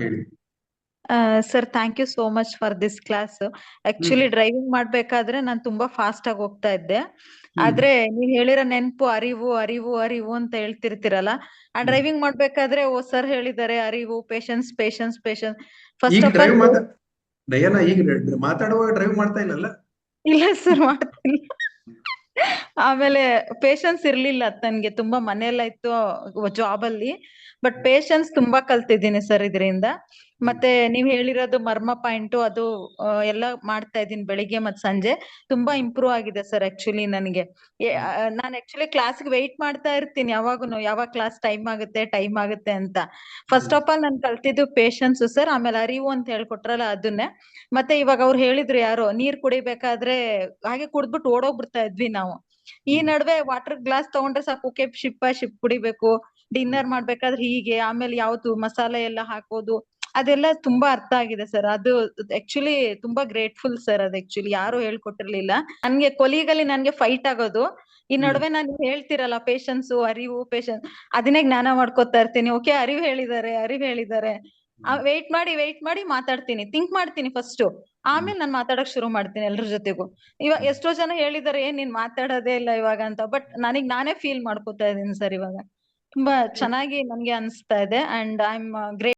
ಹೇಳಿ. Sir thank you so much for this class. Hmm actually driving ಮಾಡ್ಬೇಕಾದ್ರೆ ನಾನು ತುಂಬಾ ಫಾಸ್ಟ್ ಆಗಿ ಹೋಗ್ತಾ ಇದ್ದೆ. ಹ್ಮ್ ಆದ್ರೆ ನೀವ್ ಹೇಳಿರೋ ನೆನ್ಪು ಅರಿವು ಅರಿವು ಅರಿವು ಅಂತ ಹೇಳ್ತಿರ್ತೀರಲ್ಲ, ಆ ಹ್ಮ್ ಡ್ರೈವಿಂಗ್ ಮಾಡ್ಬೇಕಾದ್ರೆ ಓ ಸರ್ ಹೇಳಿದ್ದಾರೆ ಅರಿವು, ಪೇಶನ್ಸ್ ಪೇಶನ್ಸ್ ಪೇಶನ್ಸ್. ಈಗ first of drive all Diana ಈಗ ಮಾತಾಡುವಾಗ ಡ್ರೈವ್ ಮಾಡ್ತಾ ಇಲ್ಲಲ್ಲ. ಇಲ್ಲ ಸರ್ ಮಾಡ್ತೀನಿ. ಆಮೇಲೆ ಪೇಶನ್ಸ್ ಇರ್ಲಿಲ್ಲ ನನ್ಗೆ, ತುಂಬಾ ಮನೆಯಲ್ಲ ಇತ್ತು ಜಾಬ್ ಅಲ್ಲಿ. ಬಟ್ ಹ್ಮ್ ಪೇಶನ್ಸ್ ತುಂಬಾ ಕಲ್ತಿದ್ದೀನಿ ಸರ್ ಇದರಿಂದ. ಹ್ಮ್ ಮತ್ತೆ ನೀವ್ ಹೇಳಿರೋದು ಮರ್ಮ ಪಾಯಿಂಟ್ ಅದು ಎಲ್ಲ ಮಾಡ್ತಾ ಇದ್ದೀನಿ ಬೆಳಿಗ್ಗೆ ಮತ್ ಸಂಜೆ. ತುಂಬಾ ಹ್ಮ್ ಇಂಪ್ರೂವ್ ಆಗಿದೆ ಸರ್ ಆಕ್ಚುಲಿ ನನಗೆ. ಹ್ಮ್ ನಾನು ಆಕ್ಚುಲಿ ಕ್ಲಾಸ್ಗೆ ವೆಯ್ಟ್ ಮಾಡ್ತಾ ಇರ್ತೀನಿ ಯಾವಾಗೂನು, ಯಾವಾಗ ಕ್ಲಾಸ್ ಟೈಮ್ ಆಗುತ್ತೆ ಅಂತ. ಹ್ಮ್ ಫಸ್ಟ್ ಆಫ್ ಆಲ್ ನಾನು ಕಲ್ತಿದ್ದು ಪೇಶನ್ಸ್ ಸರ್, ಆಮೇಲೆ ಅರಿವು ಅಂತ ಹೇಳ್ಕೊಟ್ರಲ್ಲ ಅದನ್ನೇ. ಮತ್ತೆ ಇವಾಗ ಅವ್ರು ಹೇಳಿದ್ರು ಯಾರೋ ನೀರ್ ಕುಡಿಬೇಕಾದ್ರೆ ಹಾಗೆ ಕುಡ್ದ್ಬಿಟ್ಟು ಓಡೋಗ್ಬಿಡ್ತಾ ಇದ್ವಿ ನಾವು. ಈ ಹ್ಮ್ ನಡುವೆ ವಾಟರ್ ಗ್ಲಾಸ್ ತಗೊಂಡ್ರೆ ಸಾಕು, ಓಕೆ ಶಿಪ್ ಕುಡಿಬೇಕು. ಹ್ಮ್ ಡಿನ್ನರ್ ಮಾಡ್ಬೇಕಾದ್ರೆ ಹೀಗೆ, ಆಮೇಲೆ ಯಾವ್ದು ಮಸಾಲೆ ಎಲ್ಲ ಹಾಕೋದು, ಅದೆಲ್ಲ ತುಂಬಾ ಅರ್ಥ ಆಗಿದೆ ಸರ್. ಅದು ಆಕ್ಚುಲಿ ತುಂಬಾ ಗ್ರೇಟ್ಫುಲ್ ಸರ್. ಅದು ಆಕ್ಚುಲಿ ಯಾರು ಹೇಳ್ಕೊಟ್ಟಿರ್ಲಿಲ್ಲ ನನ್ಗೆ. ಕೊಲೀಗಲ್ಲಿ ನನ್ಗೆ ಫೈಟ್ ಆಗೋದು, ಈ ಹ್ಮ್ ನಡುವೆ ನಾನು ಹೇಳ್ತಿರಲ್ಲ ಪೇಶನ್ಸ್ ಅರಿವು ಪೇಶನ್ಸ್, ಅದನ್ನೇ ಜ್ಞಾನ ಮಾಡ್ಕೊತಾ ಇರ್ತೀನಿ. ಓಕೆ ಅರಿವು ಹೇಳಿದ್ದಾರೆ. ಹ್ಮ್ ವೆಯ್ಟ್ ಮಾಡಿ ಮಾತಾಡ್ತೀನಿ, ಥಿಂಕ್ ಮಾಡ್ತೀನಿ ಫಸ್ಟ್, ಹ್ಮ್ ಆಮೇಲೆ ನಾನು ಮಾತಾಡಕ್ ಶುರು ಮಾಡ್ತೀನಿ ಎಲ್ರ ಜೊತೆಗೂ. ಇವಾಗ ಹ್ಮ್ ಎಷ್ಟೋ ಜನ ಹೇಳಿದಾರೆ ಏನ್ ನೀನ್ ಮಾತಾಡೋದೇ ಇಲ್ಲ ಇವಾಗ ಅಂತ, ಬಟ್ ನನಗ್ ನಾನೇ ಫೀಲ್ ಮಾಡ್ಕೊತಾ ಇದೀನಿ ಸರ್ ಇವಾಗ. ತುಂಬಾ ಚೆನ್ನಾಗಿ ನನ್ಗೆ ಅನಿಸ್ತಾ ಇದೆ. And I am great.